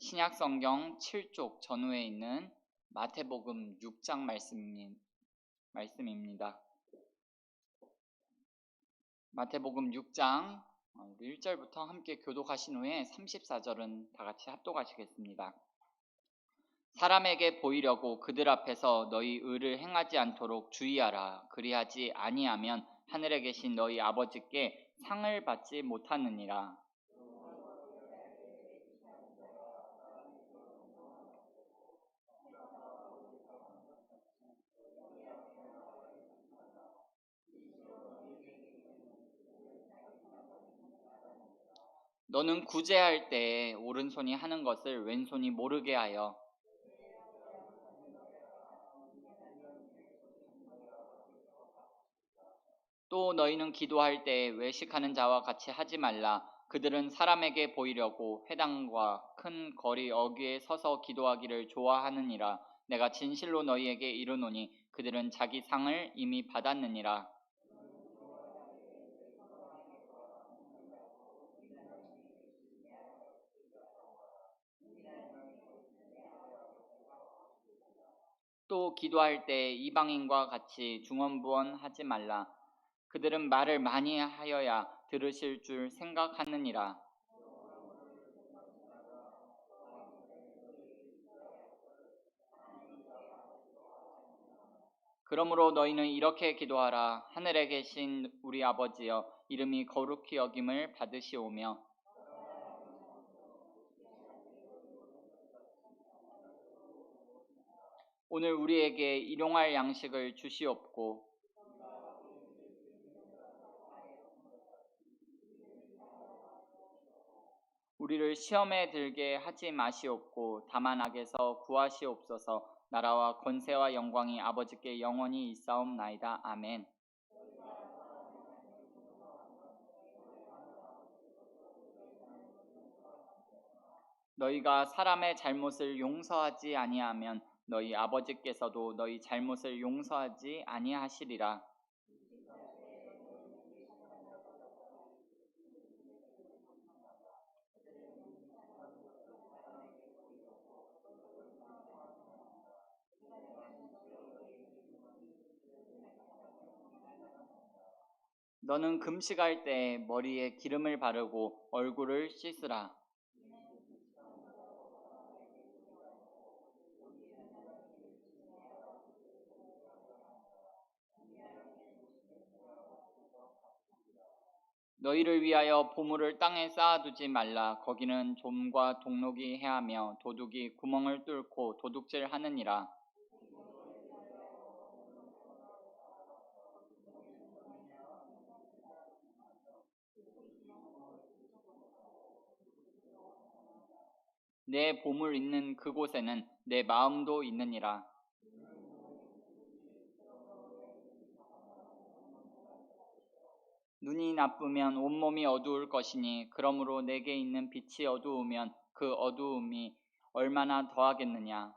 신약 성경 7쪽 전후에 있는 마태복음 6장 말씀입니다. 마태복음 6장 1절부터 함께 교독하신 후에 34절은 다 같이 합독하시겠습니다. 사람에게 보이려고 그들 앞에서 너희 의를 행하지 않도록 주의하라. 그리하지 아니하면 하늘에 계신 너희 아버지께 상을 받지 못하느니라. 너는 구제할 때에 오른손이 하는 것을 왼손이 모르게 하여 또 너희는 기도할 때에 외식하는 자와 같이 하지 말라. 그들은 사람에게 보이려고 회당과 큰 거리 어귀에 서서 기도하기를 좋아하느니라. 내가 진실로 너희에게 이르노니 그들은 자기 상을 이미 받았느니라. 또 기도할 때 이방인과 같이 중언부언하지 말라. 그들은 말을 많이 하여야 들으실 줄 생각하느니라. 그러므로 너희는 이렇게 기도하라. 하늘에 계신 우리 아버지여, 이름이 거룩히 여김을 받으시오며 오늘 우리에게 일용할 양식을 주시옵고 우리를 시험에 들게 하지 마시옵고 다만 악에서 구하시옵소서. 나라와 권세와 영광이 아버지께 영원히 있사옵나이다. 아멘. 너희가 사람의 잘못을 용서하지 아니하면 너희 아버지께서도 너희 잘못을 용서하지 아니하시리라. 너는 금식할 때 머리에 기름을 바르고 얼굴을 씻으라. 너희를 위하여 보물을 땅에 쌓아두지 말라. 거기는 좀과 동록이 해하며 도둑이 구멍을 뚫고 도둑질하느니라. 내 보물 있는 그곳에는 내 마음도 있느니라. 눈이 나쁘면 온몸이 어두울 것이니 그러므로 내게 있는 빛이 어두우면 그 어두움이 얼마나 더하겠느냐.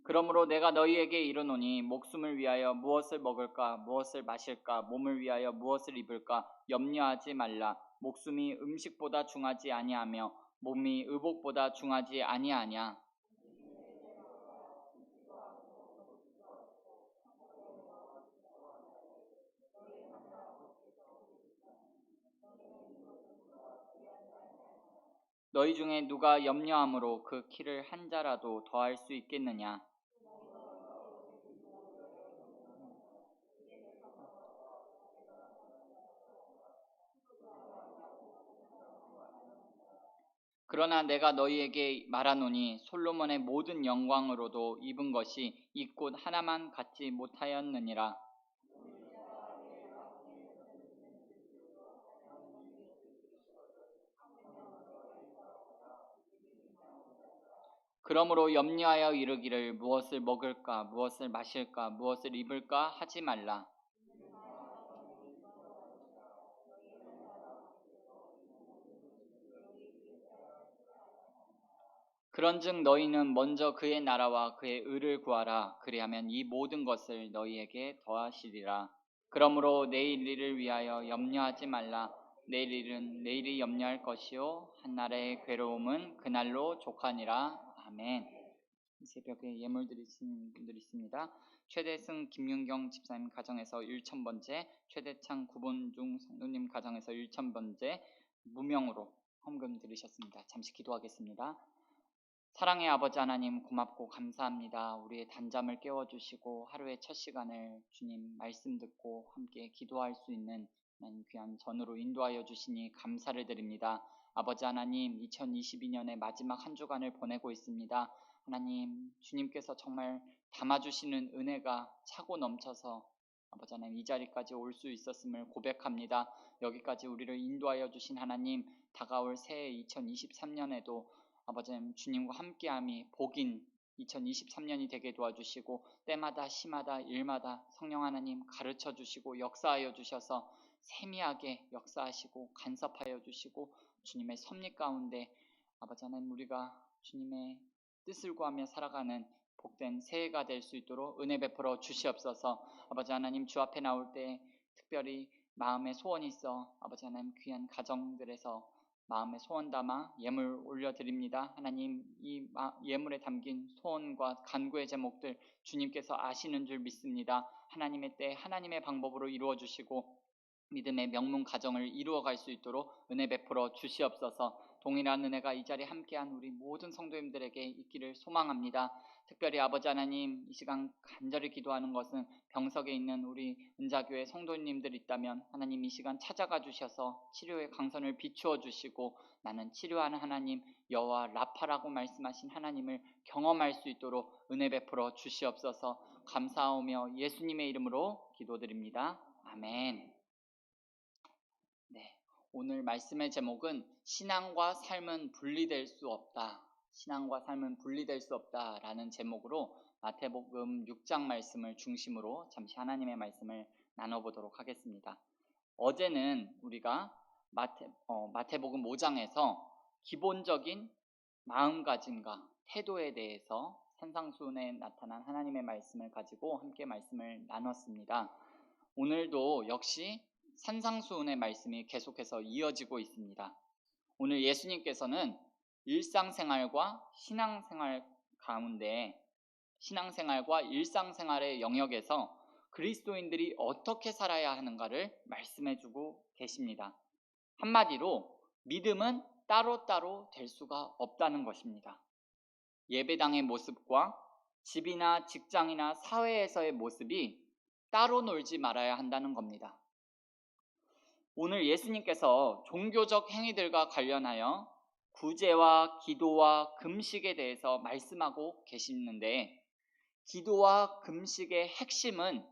그러므로 내가 너희에게 이르노니 목숨을 위하여 무엇을 먹을까 무엇을 마실까 몸을 위하여 무엇을 입을까 염려하지 말라. 목숨이 음식보다 중하지 아니하며 몸이 의복보다 중하지 아니하냐. 너희 중에 누가 염려함으로 그 키를 한 자라도 더할 수 있겠느냐. 그러나 내가 너희에게 말하노니 솔로몬의 모든 영광으로도 입은 것이 이 꽃 하나만 갖지 못하였느니라. 그러므로 염려하여 이르기를 무엇을 먹을까 무엇을 마실까 무엇을 입을까 하지 말라. 그런즉 너희는 먼저 그의 나라와 그의 의를 구하라. 그리하면 이 모든 것을 너희에게 더하시리라. 그러므로 내일 일을 위하여 염려하지 말라. 내일 일은 내일이 염려할 것이요 한날의 괴로움은 그날로 족하니라. 아멘. 이 새벽에 예물 드리시는 분들이 있습니다. 최대승 김윤경 집사님 가정에서 1000번째, 최대창 구본중 성도님 가정에서 1000번째 무명으로 헌금 드리셨습니다. 잠시 기도하겠습니다. 사랑의 아버지 하나님, 고맙고 감사합니다. 우리의 단잠을 깨워주시고 하루의 첫 시간을 주님 말씀 듣고 함께 기도할 수 있는 귀한 전으로 인도하여 주시니 감사를 드립니다. 아버지 하나님, 2022년의 마지막 한 주간을 보내고 있습니다. 하나님, 주님께서 정말 담아주시는 은혜가 차고 넘쳐서 아버지 하나님 이 자리까지 올 수 있었음을 고백합니다. 여기까지 우리를 인도하여 주신 하나님, 다가올 새해 2023년에도 아버지 하나님 주님과 함께함이 복인 2023년이 되게 도와주시고 때마다 시마다 일마다 성령 하나님 가르쳐 주시고 역사하여 주셔서 세미하게 역사하시고 간섭하여 주시고 주님의 섭리 가운데 아버지 하나님 우리가 주님의 뜻을 구하며 살아가는 복된 새해가 될 수 있도록 은혜 베풀어 주시옵소서. 아버지 하나님 주 앞에 나올 때 특별히 마음에 소원이 있어 아버지 하나님 귀한 가정들에서 마음에 소원 담아 예물 올려드립니다. 하나님 이 예물에 담긴 소원과 간구의 제목들 주님께서 아시는 줄 믿습니다. 하나님의 때 하나님의 방법으로 이루어 주시고 믿음의 명문 가정을 이루어갈 수 있도록 은혜 베풀어 주시옵소서. 동일한 은혜가 이 자리에 함께한 우리 모든 성도님들에게 있기를 소망합니다. 특별히 아버지 하나님 이 시간 간절히 기도하는 것은 병석에 있는 우리 은자교회 성도님들 있다면 하나님 이 시간 찾아가 주셔서 치료의 강선을 비추어 주시고 나는 치료하는 하나님 여호와 라파라고 말씀하신 하나님을 경험할 수 있도록 은혜 베풀어 주시옵소서. 감사하며 예수님의 이름으로 기도드립니다. 아멘. 네, 오늘 말씀의 제목은 신앙과 삶은 분리될 수 없다. 신앙과 삶은 분리될 수 없다라는 제목으로 마태복음 6장 말씀을 중심으로 잠시 하나님의 말씀을 나눠보도록 하겠습니다. 어제는 우리가 마태복음 5장에서 기본적인 마음가짐과 태도에 대해서 산상수훈에 나타난 하나님의 말씀을 가지고 함께 말씀을 나눴습니다. 오늘도 역시 산상수훈의 말씀이 계속해서 이어지고 있습니다. 오늘 예수님께서는 일상생활과 신앙생활 가운데 신앙생활과 일상생활의 영역에서 그리스도인들이 어떻게 살아야 하는가를 말씀해주고 계십니다. 한마디로 믿음은 따로따로 될 수가 없다는 것입니다. 예배당의 모습과 집이나 직장이나 사회에서의 모습이 따로 놀지 말아야 한다는 겁니다. 오늘 예수님께서 종교적 행위들과 관련하여 구제와 기도와 금식에 대해서 말씀하고 계시는데 기도와 금식의 핵심은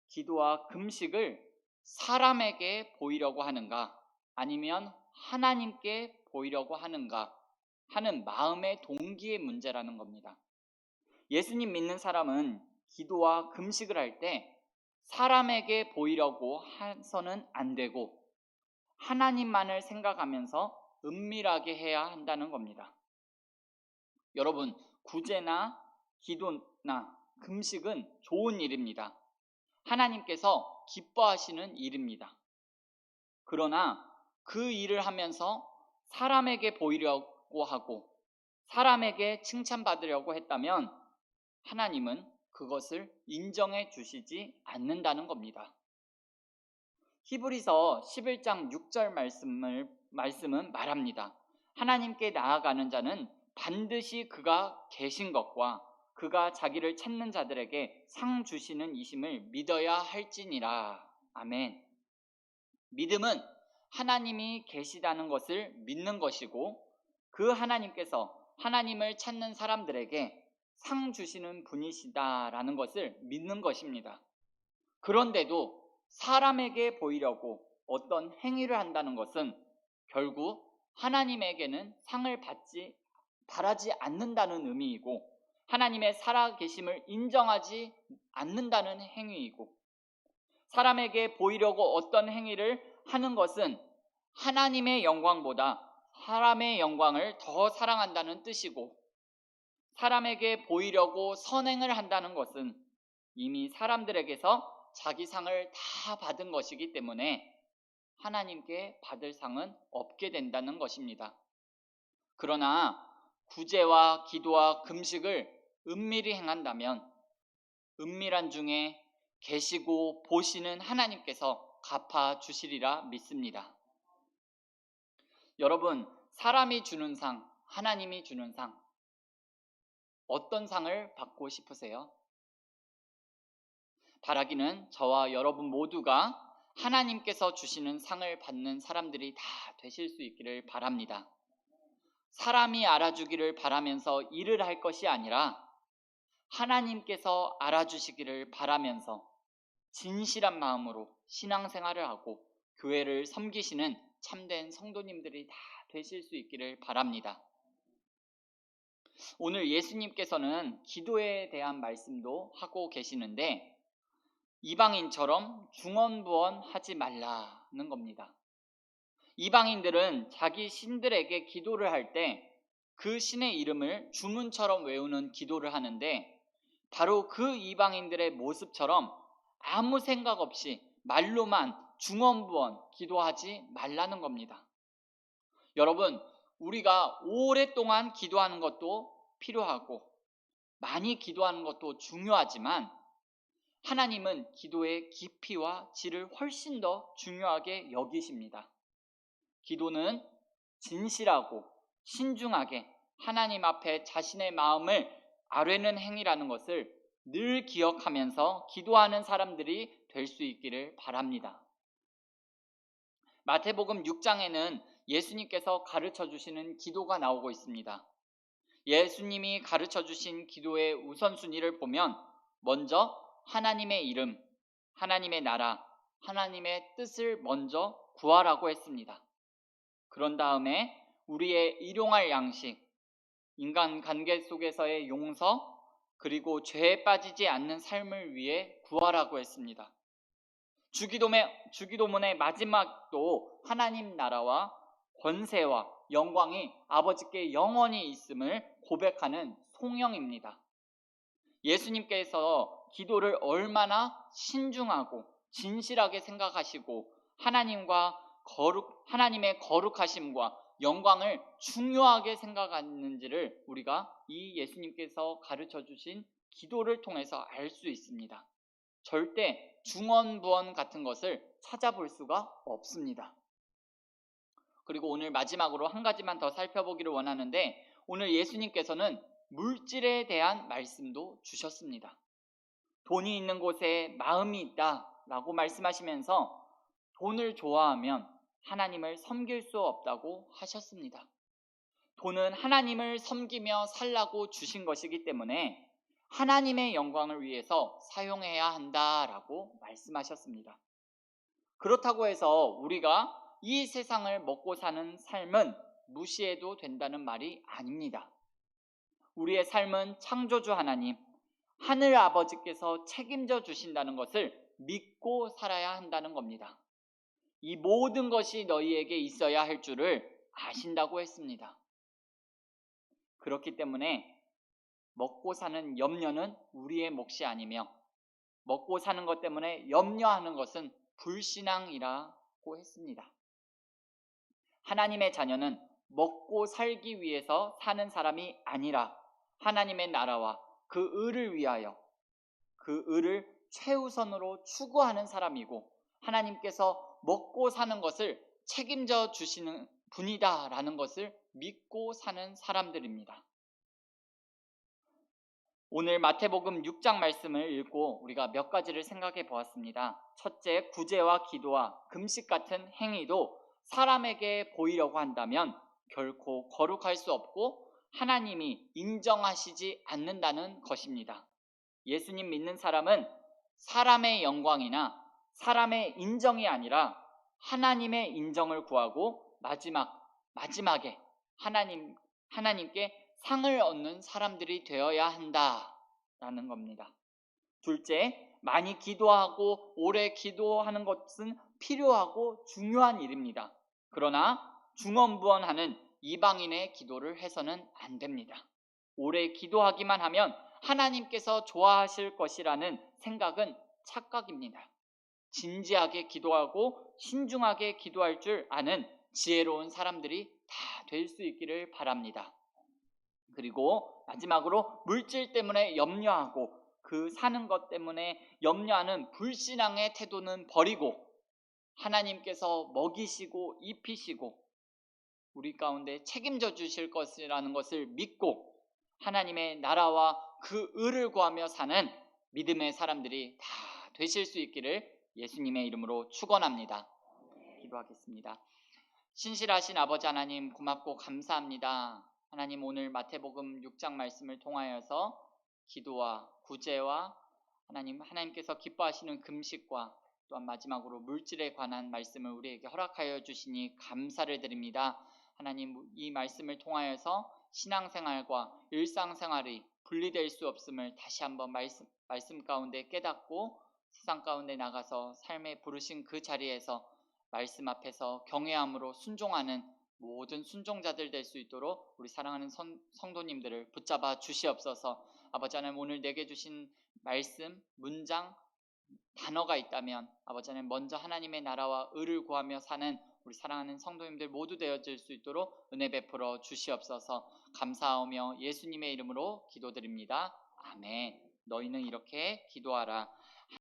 기도와 금식을 사람에게 보이려고 하는가 아니면 하나님께 보이려고 하는가 하는 마음의 동기의 문제라는 겁니다. 예수님 믿는 사람은 기도와 금식을 할 때 사람에게 보이려고 해서는 안 되고 하나님만을 생각하면서 은밀하게 해야 한다는 겁니다. 여러분, 구제나 기도나 금식은 좋은 일입니다. 하나님께서 기뻐하시는 일입니다. 그러나 그 일을 하면서 사람에게 보이려고 하고 사람에게 칭찬받으려고 했다면 하나님은 그것을 인정해 주시지 않는다는 겁니다. 히브리서 11장 6절 말씀은 말합니다. 하나님께 나아가는 자는 반드시 그가 계신 것과 그가 자기를 찾는 자들에게 상 주시는 이심을 믿어야 할지니라. 아멘. 믿음은 하나님이 계시다는 것을 믿는 것이고 그 하나님께서 하나님을 찾는 사람들에게 상 주시는 분이시다라는 것을 믿는 것입니다. 그런데도 사람에게 보이려고 어떤 행위를 한다는 것은 결국 하나님에게는 상을 바라지 않는다는 의미이고 하나님의 살아계심을 인정하지 않는다는 행위이고 사람에게 보이려고 어떤 행위를 하는 것은 하나님의 영광보다 사람의 영광을 더 사랑한다는 뜻이고 사람에게 보이려고 선행을 한다는 것은 이미 사람들에게서 자기 상을 다 받은 것이기 때문에 하나님께 받을 상은 없게 된다는 것입니다. 그러나 구제와 기도와 금식을 은밀히 행한다면 은밀한 중에 계시고 보시는 하나님께서 갚아 주시리라 믿습니다. 여러분, 사람이 주는 상, 하나님이 주는 상, 어떤 상을 받고 싶으세요? 바라기는 저와 여러분 모두가 하나님께서 주시는 상을 받는 사람들이 다 되실 수 있기를 바랍니다. 사람이 알아주기를 바라면서 일을 할 것이 아니라 하나님께서 알아주시기를 바라면서 진실한 마음으로 신앙생활을 하고 교회를 섬기시는 참된 성도님들이 다 되실 수 있기를 바랍니다. 오늘 예수님께서는 기도에 대한 말씀도 하고 계시는데 이방인처럼 중언부언하지 말라는 겁니다. 이방인들은 자기 신들에게 기도를 할 때 그 신의 이름을 주문처럼 외우는 기도를 하는데 바로 그 이방인들의 모습처럼 아무 생각 없이 말로만 중언부언 기도하지 말라는 겁니다. 여러분, 우리가 오랫동안 기도하는 것도 필요하고 많이 기도하는 것도 중요하지만 하나님은 기도의 깊이와 질을 훨씬 더 중요하게 여기십니다. 기도는 진실하고 신중하게 하나님 앞에 자신의 마음을 아뢰는 행위라는 것을 늘 기억하면서 기도하는 사람들이 될 수 있기를 바랍니다. 마태복음 6장에는 예수님께서 가르쳐 주시는 기도가 나오고 있습니다. 예수님이 가르쳐 주신 기도의 우선순위를 보면 먼저 하나님의 이름, 하나님의 나라, 하나님의 뜻을 먼저 구하라고 했습니다. 그런 다음에 우리의 일용할 양식, 인간 관계 속에서의 용서, 그리고 죄에 빠지지 않는 삶을 위해 구하라고 했습니다. 주기도문의 마지막도 하나님 나라와 권세와 영광이 아버지께 영원히 있음을 고백하는 송영입니다. 예수님께서 기도를 얼마나 신중하고 진실하게 생각하시고 하나님의 거룩하심과 영광을 중요하게 생각하는지를 우리가 이 예수님께서 가르쳐 주신 기도를 통해서 알 수 있습니다. 절대 중언부언 같은 것을 찾아볼 수가 없습니다. 그리고 오늘 마지막으로 한 가지만 더 살펴보기를 원하는데 오늘 예수님께서는 물질에 대한 말씀도 주셨습니다. 돈이 있는 곳에 마음이 있다라고 말씀하시면서 돈을 좋아하면 하나님을 섬길 수 없다고 하셨습니다. 돈은 하나님을 섬기며 살라고 주신 것이기 때문에 하나님의 영광을 위해서 사용해야 한다라고 말씀하셨습니다. 그렇다고 해서 우리가 이 세상을 먹고 사는 삶은 무시해도 된다는 말이 아닙니다. 우리의 삶은 창조주 하나님, 하늘 아버지께서 책임져 주신다는 것을 믿고 살아야 한다는 겁니다. 이 모든 것이 너희에게 있어야 할 줄을 아신다고 했습니다. 그렇기 때문에 먹고 사는 염려는 우리의 몫이 아니며 먹고 사는 것 때문에 염려하는 것은 불신앙이라고 했습니다. 하나님의 자녀는 먹고 살기 위해서 사는 사람이 아니라 하나님의 나라와 그 의를 위하여 그 의를 최우선으로 추구하는 사람이고 하나님께서 먹고 사는 것을 책임져 주시는 분이다라는 것을 믿고 사는 사람들입니다. 오늘 마태복음 6장 말씀을 읽고 우리가 몇 가지를 생각해 보았습니다. 첫째, 구제와 기도와 금식 같은 행위도 사람에게 보이려고 한다면 결코 거룩할 수 없고 하나님이 인정하시지 않는다는 것입니다. 예수님 믿는 사람은 사람의 영광이나 사람의 인정이 아니라 하나님의 인정을 구하고 마지막에 하나님께 상을 얻는 사람들이 되어야 한다라는 겁니다. 둘째, 많이 기도하고 오래 기도하는 것은 필요하고 중요한 일입니다. 그러나 중언부언하는 이방인의 기도를 해서는 안 됩니다. 오래 기도하기만 하면 하나님께서 좋아하실 것이라는 생각은 착각입니다. 진지하게 기도하고 신중하게 기도할 줄 아는 지혜로운 사람들이 다 될 수 있기를 바랍니다. 그리고 마지막으로 물질 때문에 염려하고 그 사는 것 때문에 염려하는 불신앙의 태도는 버리고 하나님께서 먹이시고 입히시고 우리 가운데 책임져 주실 것이라는 것을 믿고 하나님의 나라와 그 의를 구하며 사는 믿음의 사람들이 다 되실 수 있기를 예수님의 이름으로 축원합니다. 기도하겠습니다. 신실하신 아버지 하나님, 고맙고 감사합니다. 하나님, 오늘 마태복음 6장 말씀을 통하여서 기도와 구제와 하나님께서 기뻐하시는 금식과 또한 마지막으로 물질에 관한 말씀을 우리에게 허락하여 주시니 감사를 드립니다. 하나님, 이 말씀을 통하여서 신앙생활과 일상생활이 분리될 수 없음을 다시 한번 말씀 가운데 깨닫고 세상 가운데 나가서 삶에 부르신 그 자리에서 말씀 앞에서 경외함으로 순종하는 모든 순종자들 될 수 있도록 우리 사랑하는 성도님들을 붙잡아 주시옵소서. 아버지 하나님, 오늘 내게 주신 말씀, 문장, 단어가 있다면 아버지 하나님, 먼저 하나님의 나라와 의를 구하며 사는 우리 사랑하는 성도님들 모두 되어질 수 있도록 은혜 베풀어 주시옵소서. 감사하며 예수님의 이름으로 기도드립니다. 아멘. 너희는 이렇게 기도하라.